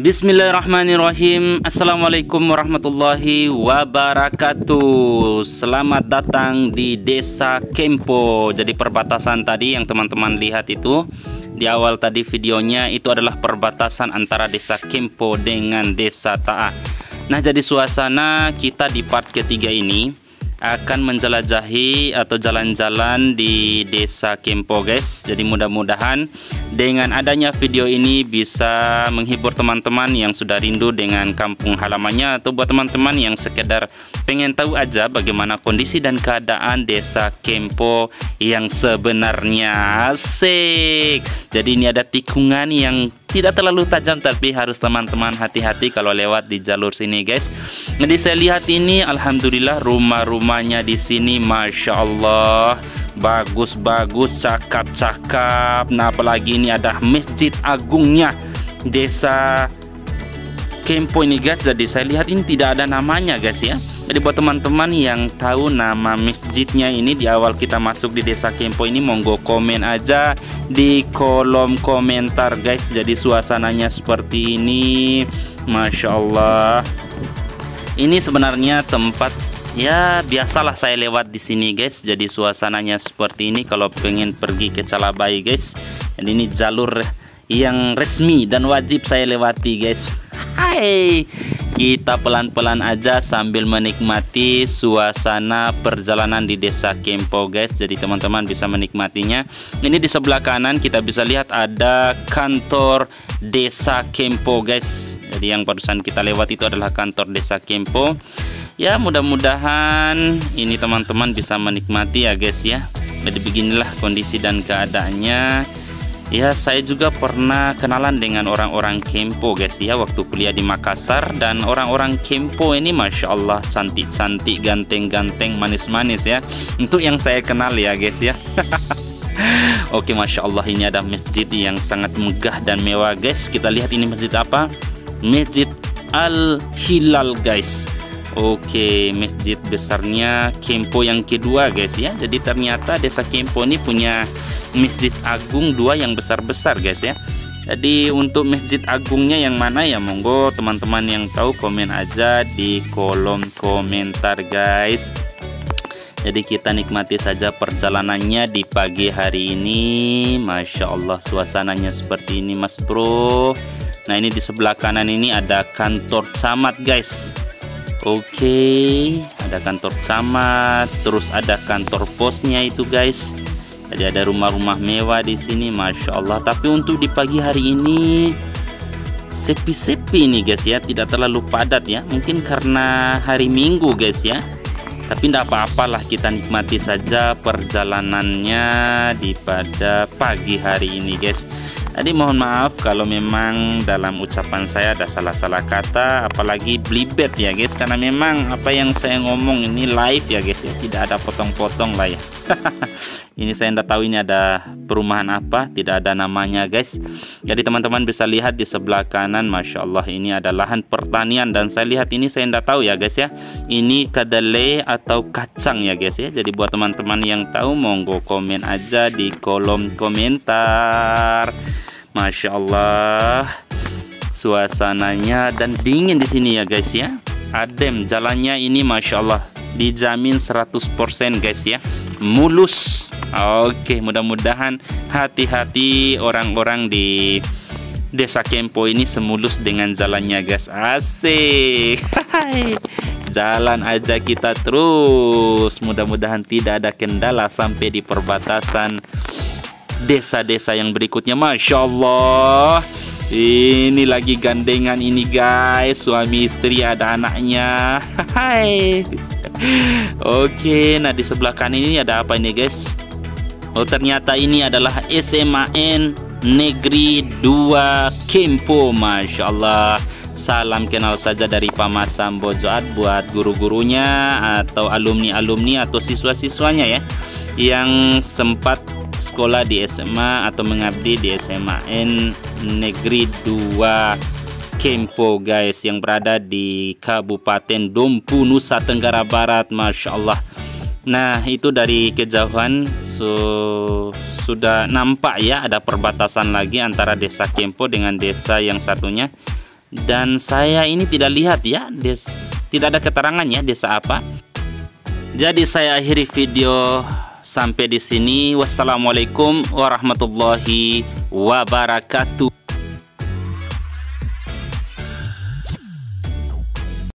Bismillahirrahmanirrahim. Assalamualaikum warahmatullahi wabarakatuh. Selamat datang di Desa Kempo. Jadi perbatasan tadi yang teman-teman lihat itu di awal tadi videonya itu adalah perbatasan antara Desa Kempo dengan Desa Ta'a. Nah, jadi suasana kita di part ketiga ini akan menjelajahi atau jalan-jalan di Desa Kempo, guys. Jadi mudah-mudahan dengan adanya video ini bisa menghibur teman-teman yang sudah rindu dengan kampung halamannya, atau buat teman-teman yang sekedar pengen tahu aja bagaimana kondisi dan keadaan Desa Kempo yang sebenarnya. Asik. Jadi ini ada tikungan yang tidak terlalu tajam, tapi harus teman-teman hati-hati kalau lewat di jalur sini, guys. Jadi saya lihat ini alhamdulillah rumah-rumahnya di sini Masya Allah bagus-bagus, cakap-cakap. Nah, apalagi ini ada masjid agungnya Desa Kempo ini, guys. Jadi saya lihat ini tidak ada namanya, guys, ya. Jadi buat teman-teman yang tahu nama masjidnya ini di awal kita masuk di Desa Kempo ini, monggo komen aja di kolom komentar, guys. Jadi suasananya seperti ini, Masya Allah. Ini sebenarnya tempat ya biasalah saya lewat di sini, guys. Jadi suasananya seperti ini kalau pengen pergi ke Calabai, guys. Dan ini jalur yang resmi dan wajib saya lewati, guys. Hai, kita pelan-pelan aja sambil menikmati suasana perjalanan di Desa Kempo, guys. Jadi teman-teman bisa menikmatinya. Ini di sebelah kanan kita bisa lihat ada kantor Desa Kempo, guys. Jadi yang barusan kita lewat itu adalah kantor Desa Kempo. Ya, mudah-mudahan ini teman-teman bisa menikmati ya, guys, ya. Jadi beginilah kondisi dan keadaannya. Ya, saya juga pernah kenalan dengan orang-orang Kempo, guys, ya, waktu kuliah di Makassar. Dan orang-orang Kempo ini Masya Allah cantik-cantik, ganteng-ganteng, manis-manis, ya. Untuk yang saya kenal ya, guys, ya. Oke, Masya Allah, ini ada masjid yang sangat megah dan mewah, guys. Kita lihat ini masjid apa? Masjid Al-Hilal, guys. Oke, masjid besarnya Kempo yang kedua, guys, ya. Jadi ternyata Desa Kempo ini punya masjid agung dua yang besar-besar, guys, ya. Jadi untuk masjid agungnya yang mana ya, monggo teman-teman yang tahu komen aja di kolom komentar, guys. Jadi kita nikmati saja perjalanannya di pagi hari ini. Masya Allah, suasananya seperti ini, mas bro. Nah, ini di sebelah kanan ini ada kantor camat, guys. Oke, ada kantor camat, terus ada kantor posnya itu, guys. Jadi ada rumah-rumah mewah di sini, Masya Allah. Tapi untuk di pagi hari ini sepi-sepi nih, guys, ya. Tidak terlalu padat ya. Mungkin karena hari Minggu, guys, ya. Tapi tidak apa-apalah, kita nikmati saja perjalanannya di pada pagi hari ini, guys. Jadi mohon maaf kalau memang dalam ucapan saya ada salah-salah kata, apalagi belibet ya, guys, karena memang apa yang saya ngomong ini live ya, guys, ya, tidak ada potong-potong lah ya. Ini saya tidak tahu ini ada perumahan apa, tidak ada namanya, guys. Jadi teman-teman bisa lihat di sebelah kanan, Masya Allah, ini ada lahan pertanian. Dan saya lihat ini saya tidak tahu ya, guys, ya, ini kedelai atau kacang ya, guys, ya. Jadi buat teman-teman yang tahu monggo komen aja di kolom komentar. Masya Allah, suasananya dan dingin di sini ya, guys, ya. Adem jalannya ini, Masya Allah, dijamin 100%, guys, ya, mulus. Oke, mudah-mudahan hati-hati orang-orang di Desa Kempo ini semulus dengan jalannya, guys. Asik. Jalan aja kita terus, mudah-mudahan tidak ada kendala sampai di perbatasan desa-desa yang berikutnya. Masya Allah, ini lagi gandengan ini, guys, suami istri, ada anaknya. Hai. Oke, nah di sebelah kanan ini ada apa ini, guys? Oh, ternyata ini adalah SMAN Negeri 2 Kempo. Masya Allah, salam kenal saja dari Pamas Sambojoat buat guru-gurunya atau alumni-alumni atau siswa-siswanya ya, yang sempat sekolah di SMA atau mengabdi di SMAN Negeri 2 Kempo, guys, yang berada di Kabupaten Dompu, Nusa Tenggara Barat. Masya Allah. Nah, itu dari kejauhan sudah nampak ya ada perbatasan lagi antara Desa Kempo dengan desa yang satunya. Dan saya ini tidak lihat ya, tidak ada keterangannya desa apa. Jadi saya akhiri video sampai di sini. Wassalamualaikum warahmatullahi wabarakatuh.